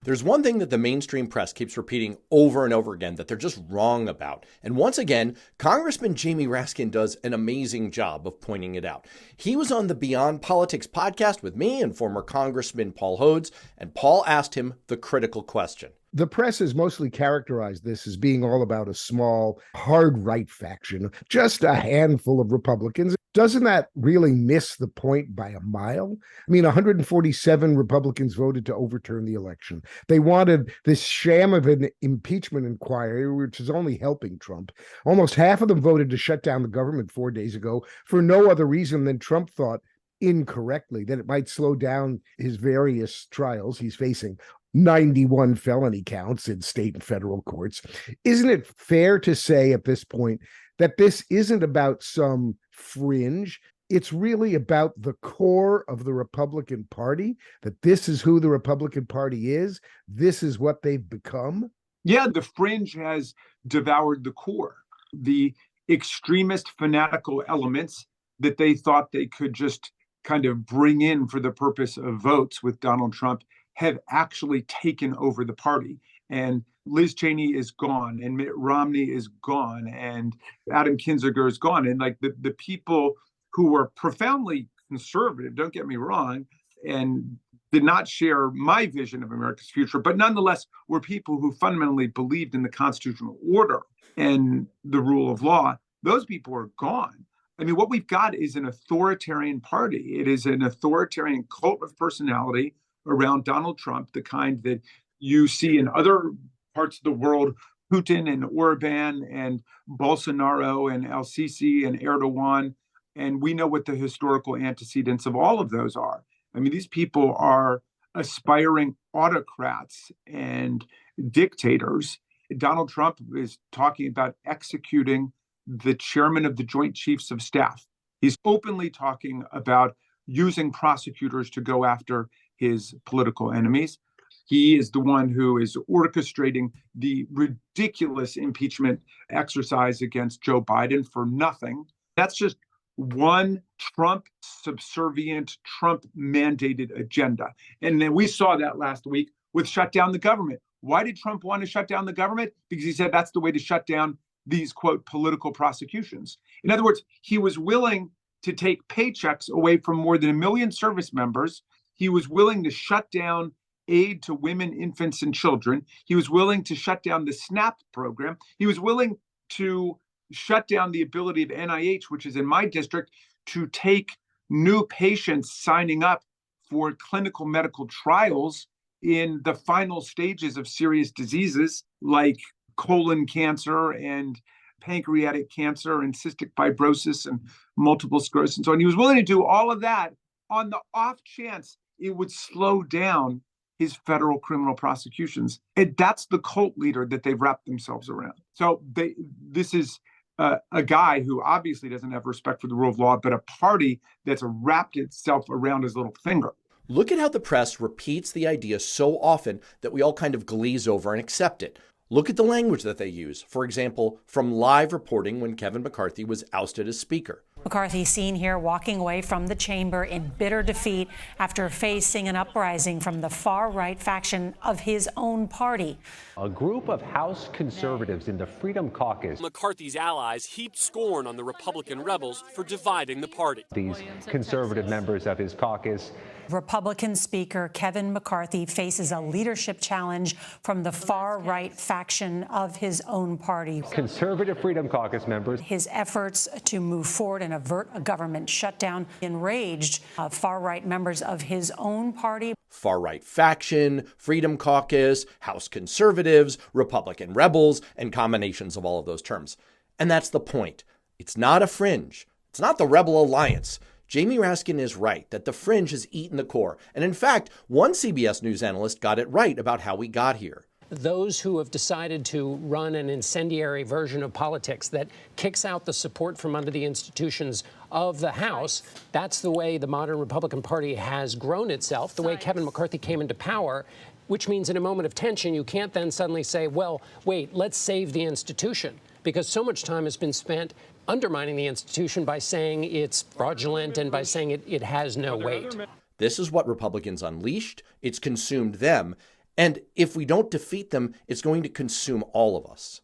There's one thing that the mainstream press keeps repeating over and over again that they're just wrong about. And once again, Congressman Jamie Raskin does an amazing job of pointing it out. He was on the Beyond Politics podcast with me and former Congressman Paul Hodes, and Paul asked him the critical question. The press has mostly characterized this as being all about a small, hard right faction, just a handful of Republicans. Doesn't that really miss the point by a mile? I mean, 147 Republicans voted to overturn the election. They wanted this sham of an impeachment inquiry, which is only helping Trump. Almost half of them voted to shut down the government 4 days ago for no other reason than Trump thought incorrectly that it might slow down his various trials he's facing. 91 felony counts in state and federal courts. Isn't it fair to say at this point that this isn't about some fringe? It's really about the core of the Republican Party, that this is who the Republican Party is. This is what they've become. Yeah, the fringe has devoured the core. The extremist fanatical elements that they thought they could just kind of bring in for the purpose of votes with Donald Trump have actually taken over the party. And Liz Cheney is gone, and Mitt Romney is gone, and Adam Kinzinger is gone. And like the people who were profoundly conservative, don't get me wrong, and did not share my vision of America's future, but nonetheless were people who fundamentally believed in the constitutional order and the rule of law. Those people are gone. I mean, what we've got is an authoritarian party. It is an authoritarian cult of personality around Donald Trump, the kind that you see in other parts of the world, Putin and Orban and Bolsonaro and El-Sisi and Erdogan. And we know what the historical antecedents of all of those are. I mean, these people are aspiring autocrats and dictators. Donald Trump is talking about executing the chairman of the Joint Chiefs of Staff. He's openly talking about using prosecutors to go after his political enemies. He is the one who is orchestrating the ridiculous impeachment exercise against Joe Biden for nothing. That's just one Trump subservient, Trump mandated agenda. And then we saw that last week with shut down the government. Why did Trump want to shut down the government? Because he said that's the way to shut down these, quote, political prosecutions. In other words, he was willing to take paychecks away from more than 1 million service members. He was willing to shut down aid to women, infants, and children. He was willing to shut down the SNAP program. He was willing to shut down the ability of NIH, which is in my district, to take new patients signing up for clinical medical trials in the final stages of serious diseases like colon cancer and pancreatic cancer and cystic fibrosis and multiple sclerosis and so on. He was willing to do all of that on the off chance it would slow down his federal criminal prosecutions. And that's the cult leader that they've wrapped themselves around. So this is a guy who obviously doesn't have respect for the rule of law, but a party that's wrapped itself around his little finger. Look at how the press repeats the idea so often that we all kind of glaze over and accept it. Look at the language that they use. For example, from live reporting when Kevin McCarthy was ousted as Speaker. McCarthy seen here walking away from the chamber in bitter defeat after facing an uprising from the far-right faction of his own party. A group of House conservatives in the Freedom Caucus. McCarthy's allies heaped scorn on the Republican rebels for dividing the party. These conservative members of his caucus. Republican Speaker Kevin McCarthy faces a leadership challenge from the far-right faction of his own party. Conservative Freedom Caucus members. His efforts to move forward and avert a government shutdown enraged far-right members of his own party. Far-right faction, Freedom Caucus, House conservatives, Republican rebels, and combinations of all of those terms. And that's the point. It's not a fringe. It's not the Rebel Alliance. Jamie Raskin is right that the fringe has eaten the core. And in fact, one CBS News analyst got it right about how we got here. Those who have decided to run an incendiary version of politics that kicks out the support from under the institutions of the House, that's the way the modern Republican Party has grown itself, the way Kevin McCarthy came into power, which means in a moment of tension, you can't then suddenly say, well, wait, let's save the institution, because so much time has been spent undermining the institution by saying it's fraudulent and by saying it has no weight. This is what Republicans unleashed. It's consumed them. And if we don't defeat them, it's going to consume all of us.